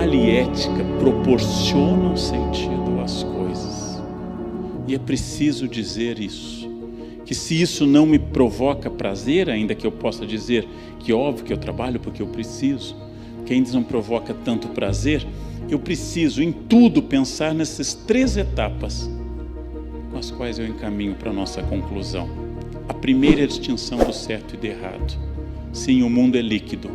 moral e ética proporcionam sentido às coisas. E é preciso dizer isso, que se isso não me provoca prazer, ainda que eu possa dizer que óbvio que eu trabalho porque eu preciso, que ainda não provoca tanto prazer, eu preciso em tudo pensar nessas 3 etapas com as quais eu encaminho para a nossa conclusão. A primeira é a distinção do certo e do errado. Sim, o mundo é líquido,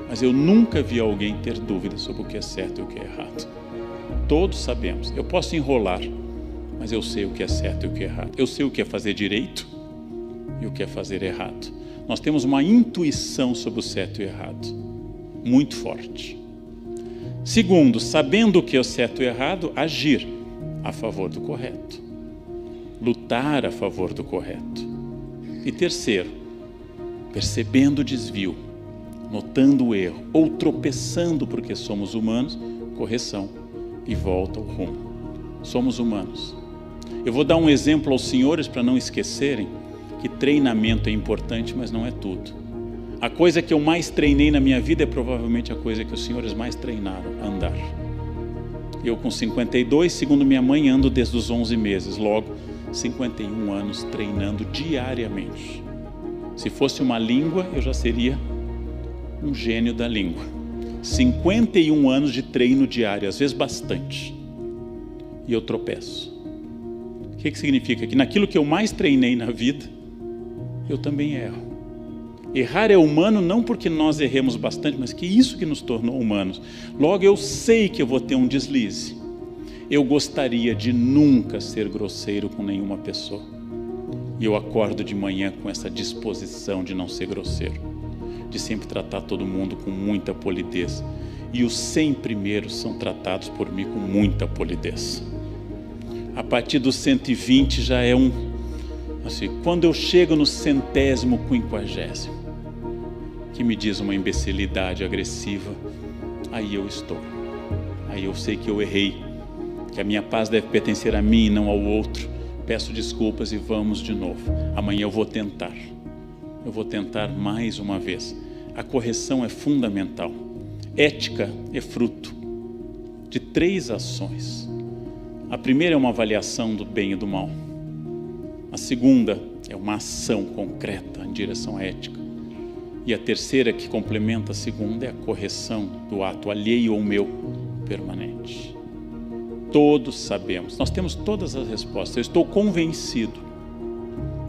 mas eu nunca vi alguém ter dúvida sobre o que é certo e o que é errado. Todos sabemos. Eu posso enrolar, mas eu sei o que é certo e o que é errado. Eu sei o que é fazer direito e o que é fazer errado. Nós temos uma intuição sobre o certo e o errado muito forte. Segundo, sabendo o que é o certo e o errado, agir a favor do correto, lutar a favor do correto. E terceiro, percebendo o desvio, notando o erro ou tropeçando porque somos humanos, correção e volta ao rumo. Somos humanos. Eu vou dar um exemplo aos senhores para não esquecerem que treinamento é importante, mas não é tudo. A coisa que eu mais treinei na minha vida é provavelmente a coisa que os senhores mais treinaram, andar. Eu com 52, segundo minha mãe, ando desde os 11 meses, logo 51 anos treinando diariamente. Se fosse uma língua, eu já seria um gênio da língua. 51 anos de treino diário, às vezes bastante. E eu tropeço. O que significa? Que naquilo que eu mais treinei na vida, eu também erro. Errar é humano não porque nós erremos bastante, mas que isso que nos tornou humanos. Logo eu sei que eu vou ter um deslize. Eu gostaria de nunca ser grosseiro com nenhuma pessoa. E eu acordo de manhã com essa disposição de não ser grosseiro, de sempre tratar todo mundo com muita polidez. E os 100 primeiros são tratados por mim com muita polidez. A partir dos 120 já é assim, quando eu chego no 150º, que me diz uma imbecilidade agressiva, aí eu estou. Aí eu sei que eu errei, que a minha paz deve pertencer a mim e não ao outro. Peço desculpas e vamos de novo. Amanhã eu vou tentar. Eu vou tentar mais uma vez. A correção é fundamental. Ética é fruto de 3 ações. A primeira é uma avaliação do bem e do mal. A segunda é uma ação concreta em direção à ética. E a terceira, que complementa a segunda, é a correção do ato alheio ou meu permanente. Todos sabemos, nós temos todas as respostas. Eu estou convencido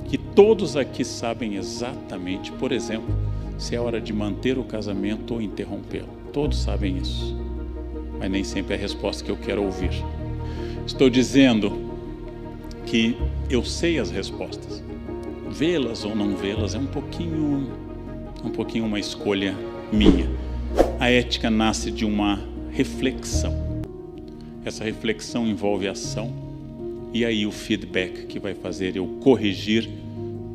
que todos aqui sabem exatamente, por exemplo, se é hora de manter o casamento ou interrompê-lo. Todos sabem isso, mas nem sempre é a resposta que eu quero ouvir. Estou dizendo que eu sei as respostas. Vê-las ou não vê-las é um pouquinho uma escolha minha. A ética nasce de uma reflexão. Essa reflexão envolve ação e aí o feedback que vai fazer eu corrigir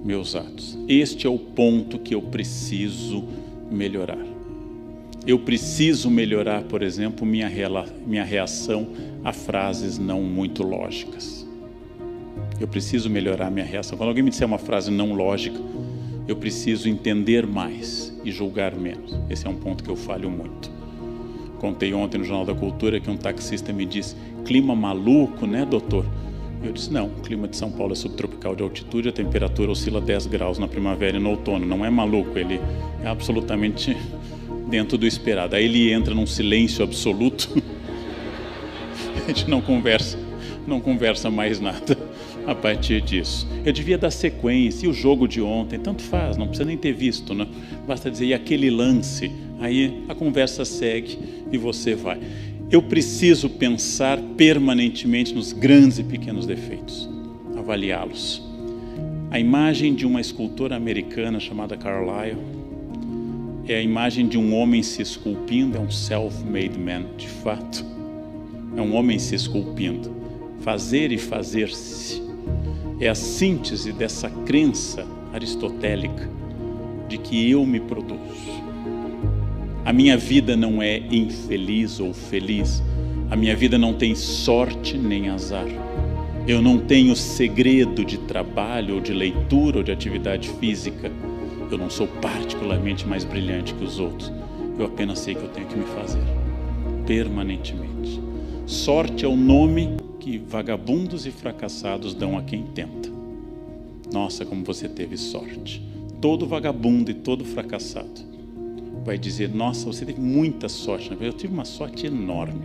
meus atos. Este é o ponto que eu preciso melhorar. Eu preciso melhorar, por exemplo, minha reação a frases não muito lógicas. Eu preciso melhorar minha reação. Quando alguém me disser uma frase não lógica, eu preciso entender mais e julgar menos. Esse é um ponto que eu falho muito. Contei ontem no Jornal da Cultura que um taxista me disse: clima maluco, né, doutor? Eu disse: não, o clima de São Paulo é subtropical de altitude, a temperatura oscila 10 graus na primavera e no outono. Não é maluco, ele é absolutamente dentro do esperado. Aí ele entra num silêncio absoluto. A gente não conversa mais nada a partir disso. Eu devia dar sequência, e o jogo de ontem, tanto faz, não precisa nem ter visto, né? Basta dizer, e aquele lance, aí a conversa segue e você vai. Eu preciso pensar permanentemente nos grandes e pequenos defeitos, avaliá-los. A imagem de uma escultora americana chamada Carlyle é a imagem de um homem se esculpindo, é um self-made man, de fato. É um homem se esculpindo. Fazer e fazer-se é a síntese dessa crença aristotélica de que eu me produzo. A minha vida não é infeliz ou feliz. A minha vida não tem sorte nem azar. Eu não tenho segredo de trabalho ou de leitura ou de atividade física. Eu não sou particularmente mais brilhante que os outros. Eu apenas sei que eu tenho que me fazer. permanentemente. Sorte é o nome que vagabundos e fracassados dão a quem tenta. Nossa, como você teve sorte. Todo vagabundo e todo fracassado vai dizer, nossa, você teve muita sorte. Eu tive uma sorte enorme.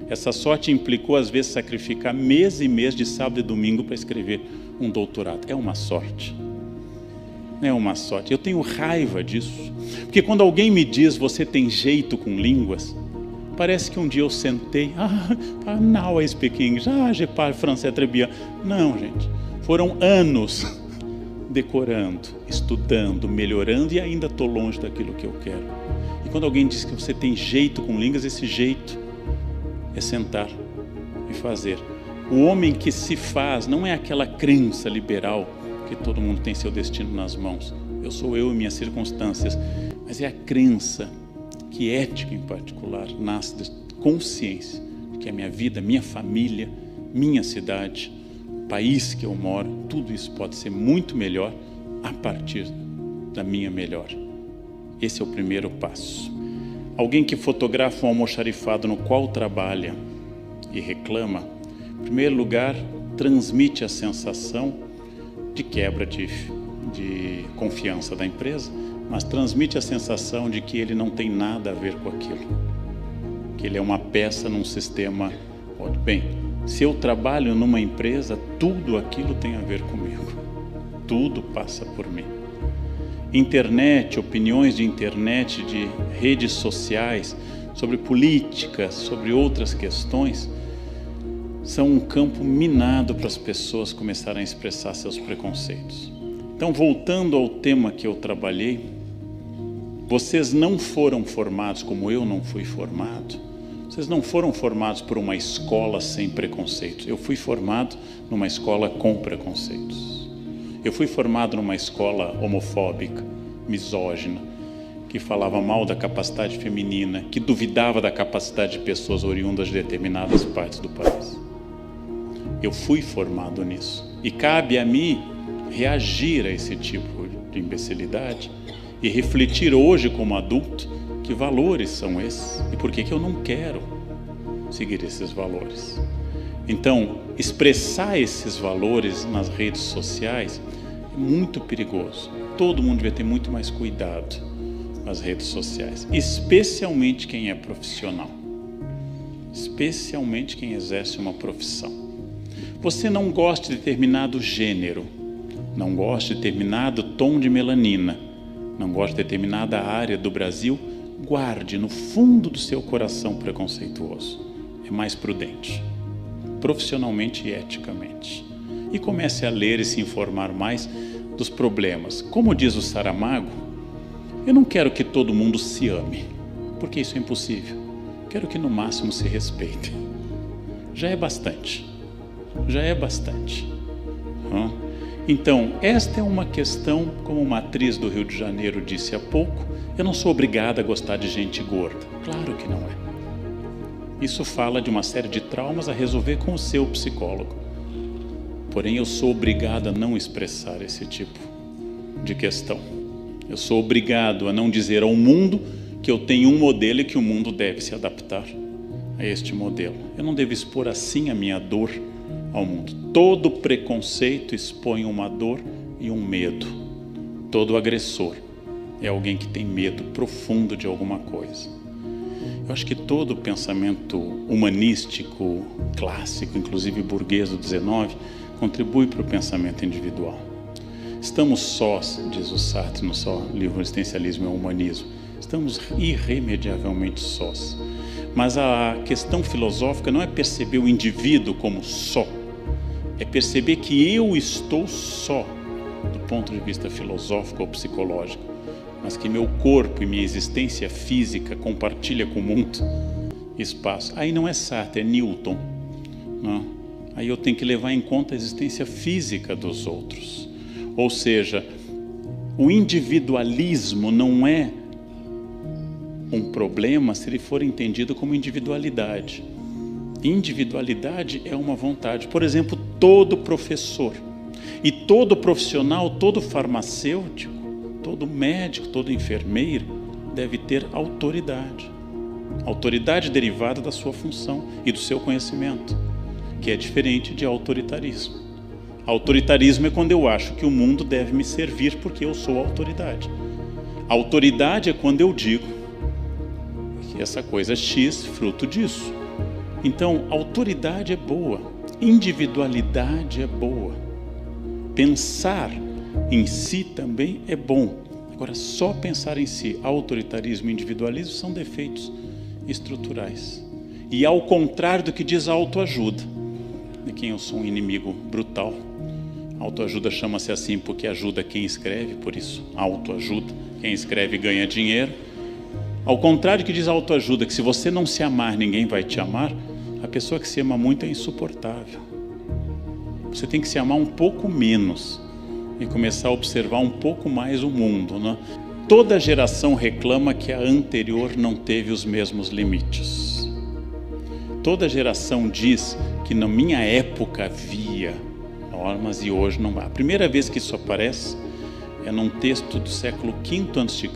Essa sorte implicou, às vezes, sacrificar mês e mês de sábado e domingo para escrever um doutorado. É uma sorte. É uma sorte. Eu tenho raiva disso. Porque quando alguém me diz, você tem jeito com línguas, parece que um dia eu sentei, now I speak English, je parle français très bien. Não, gente. Foram anos decorando, estudando, melhorando e ainda estou longe daquilo que eu quero. E quando alguém diz que você tem jeito com línguas, esse jeito é sentar e fazer. O homem que se faz não é aquela crença liberal que todo mundo tem seu destino nas mãos. Eu sou eu e minhas circunstâncias. Mas é a crença que ética em particular nasce da consciência de que a minha vida, minha família, minha cidade, o país que eu moro, tudo isso pode ser muito melhor a partir da minha melhor. Esse é o primeiro passo. Alguém que fotografa um almoxarifado no qual trabalha e reclama, em primeiro lugar, transmite a sensação de quebra de confiança da empresa, mas transmite a sensação de que ele não tem nada a ver com aquilo, que ele é uma peça num sistema. Bem, se eu trabalho numa empresa, tudo aquilo tem a ver comigo, tudo passa por mim. Internet, opiniões de internet, de redes sociais, sobre política, sobre outras questões, são um campo minado para as pessoas começarem a expressar seus preconceitos. Então, voltando ao tema que eu trabalhei, vocês não foram formados como eu não fui formado. Vocês não foram formados por uma escola sem preconceitos. Eu fui formado numa escola com preconceitos. Eu fui formado numa escola homofóbica, misógina, que falava mal da capacidade feminina, que duvidava da capacidade de pessoas oriundas de determinadas partes do país. Eu fui formado nisso. E cabe a mim reagir a esse tipo de imbecilidade e refletir hoje como adulto que valores são esses e por que eu não quero seguir esses valores. Então, expressar esses valores nas redes sociais é muito perigoso. Todo mundo devia ter muito mais cuidado com as redes sociais, especialmente quem é profissional, especialmente quem exerce uma profissão. Você não gosta de determinado gênero, não gosta de determinado tom de melanina, não gosta de determinada área do Brasil, guarde no fundo do seu coração preconceituoso. É mais prudente, profissionalmente e eticamente. E comece a ler e se informar mais dos problemas. Como diz o Saramago, eu não quero que todo mundo se ame, porque isso é impossível. Quero que no máximo se respeite. Já é bastante. Já é bastante. Então, esta é uma questão, como uma atriz do Rio de Janeiro disse há pouco, eu não sou obrigada a gostar de gente gorda. Claro que não é. Isso fala de uma série de traumas a resolver com o seu psicólogo. Porém, eu sou obrigado a não expressar esse tipo de questão. Eu sou obrigado a não dizer ao mundo que eu tenho um modelo e que o mundo deve se adaptar a este modelo. Eu não devo expor assim a minha dor ao mundo. Todo preconceito expõe uma dor e um medo. Todo agressor é alguém que tem medo profundo de alguma coisa. Eu acho que todo pensamento humanístico, clássico, inclusive burguês do 19, contribui para o pensamento individual. Estamos sós, diz o Sartre no seu livro Existencialismo e Humanismo, estamos irremediavelmente sós. Mas a questão filosófica não é perceber o indivíduo como só, é perceber que eu estou só, do ponto de vista filosófico ou psicológico, mas que meu corpo e minha existência física compartilha com o mundo espaço. Aí não é Sartre, é Newton. Não? Aí eu tenho que levar em conta a existência física dos outros. Ou seja, o individualismo não é um problema se ele for entendido como individualidade. Individualidade é uma vontade. Por exemplo, todo professor e todo profissional, todo farmacêutico, todo médico, todo enfermeiro deve ter autoridade. Autoridade derivada da sua função e do seu conhecimento, que é diferente de autoritarismo. Autoritarismo é quando eu acho que o mundo deve me servir porque eu sou autoridade. Autoridade é quando eu digo que essa coisa é X, fruto disso. Então, autoridade é boa, individualidade é boa, pensar em si também é bom. Agora, só pensar em si, autoritarismo e individualismo são defeitos estruturais. E ao contrário do que diz a autoajuda, de quem eu sou um inimigo brutal. A autoajuda chama-se assim porque ajuda quem escreve, por isso autoajuda. Quem escreve ganha dinheiro. Ao contrário do que diz a autoajuda, que se você não se amar, ninguém vai te amar, a pessoa que se ama muito é insuportável. Você tem que se amar um pouco menos e começar a observar um pouco mais o mundo, né? Toda geração reclama que a anterior não teve os mesmos limites. Toda geração diz que na minha época havia normas e hoje não há. A primeira vez que isso aparece é num texto do século V a.C.,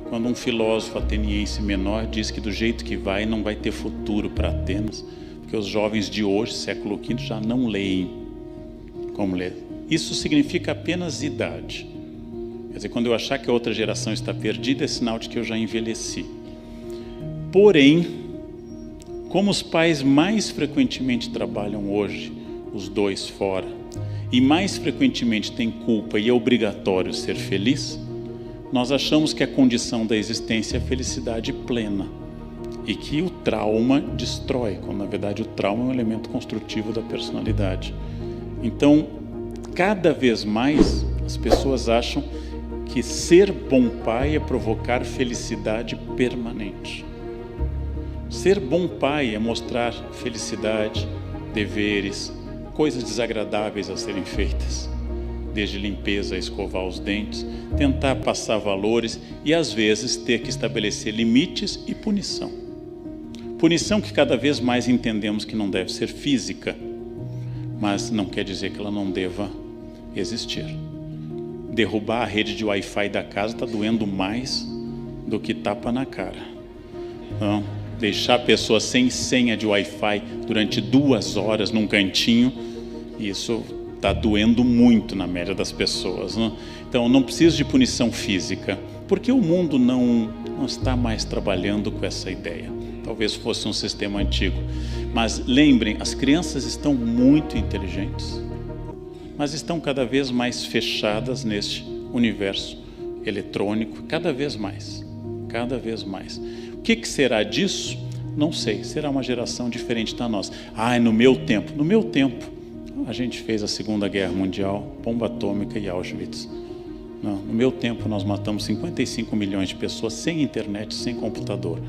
quando um filósofo ateniense menor diz que do jeito que vai, não vai ter futuro para Atenas, porque os jovens de hoje, século V, já não leem como ler. Isso significa apenas idade. Quer dizer, quando eu achar que a outra geração está perdida, é sinal de que eu já envelheci. Porém, como os pais mais frequentemente trabalham hoje, os dois fora, e mais frequentemente têm culpa e é obrigatório ser feliz, nós achamos que a condição da existência é a felicidade plena e que o trauma destrói, quando na verdade o trauma é um elemento construtivo da personalidade. Então, cada vez mais as pessoas acham que ser bom pai é provocar felicidade permanente. Ser bom pai é mostrar felicidade, deveres, coisas desagradáveis a serem feitas, desde limpeza a escovar os dentes, tentar passar valores e às vezes ter que estabelecer limites e punição. Punição que cada vez mais entendemos que não deve ser física, mas não quer dizer que ela não deva existir. Derrubar a rede de Wi-Fi da casa está doendo mais do que tapa na cara. Então, deixar a pessoa sem senha de Wi-Fi durante 2 horas num cantinho, isso está doendo muito na média das pessoas, né? Então, não preciso de punição física, porque o mundo não está mais trabalhando com essa ideia. Talvez fosse um sistema antigo. Mas lembrem, as crianças estão muito inteligentes, mas estão cada vez mais fechadas neste universo eletrônico, cada vez mais, cada vez mais. O que será disso? Não sei, será uma geração diferente da nossa. No meu tempo, a gente fez a Segunda Guerra Mundial, bomba atômica e Auschwitz. Não, no meu tempo nós matamos 55 milhões de pessoas sem internet, sem computador.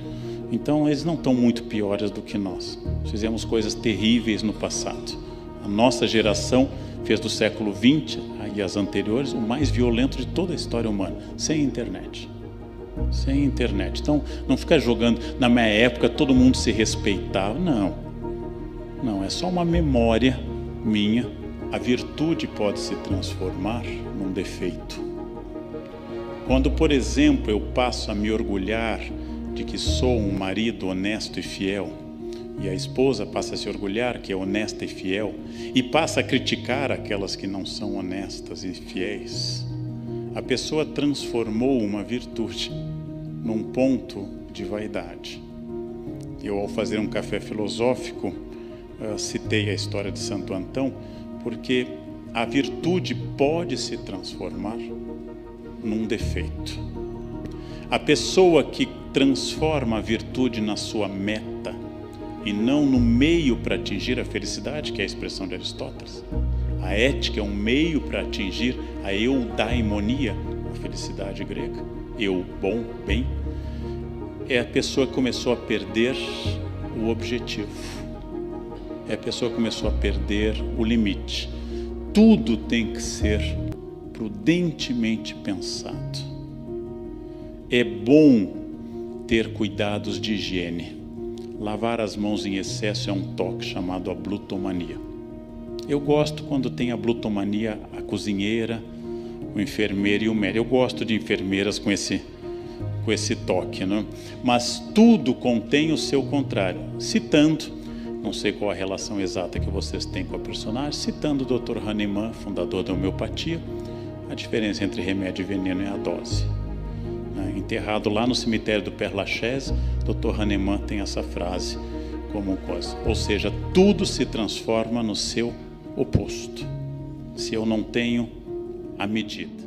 Então eles não estão muito piores do que nós. Fizemos coisas terríveis no passado. A nossa geração fez do século XX e as anteriores o mais violento de toda a história humana, sem internet. Sem internet. Então, não fica jogando, na minha época todo mundo se respeitava. Não, é só uma memória minha. A virtude pode se transformar num defeito. Quando, por exemplo, eu passo a me orgulhar de que sou um marido honesto e fiel, e a esposa passa a se orgulhar que é honesta e fiel, e passa a criticar aquelas que não são honestas e fiéis, a pessoa transformou uma virtude num ponto de vaidade. Eu, ao fazer um café filosófico, citei a história de Santo Antão, porque a virtude pode se transformar num defeito. A pessoa que transforma a virtude na sua meta e não no meio para atingir a felicidade, que é a expressão de Aristóteles. A ética é um meio para atingir a eudaimonia, a felicidade grega, eu, bom, bem. É a pessoa que começou a perder o objetivo. É a pessoa que começou a perder o limite. Tudo tem que ser prudentemente pensado. É bom ter cuidados de higiene. Lavar as mãos em excesso é um toque chamado a blutomania. Eu gosto quando tem a blutomania, a cozinheira, o enfermeiro e o médico. Eu gosto de enfermeiras com com esse toque, né? Mas tudo contém o seu contrário. Citando, não sei qual a relação exata que vocês têm com a personagem, citando o Dr. Hahnemann, fundador da homeopatia, a diferença entre remédio e veneno é a dose. Enterrado lá no cemitério do Père Lachaise, Dr. Hahnemann tem essa frase como coisa. Ou seja, tudo se transforma no seu oposto, se eu não tenho a medida.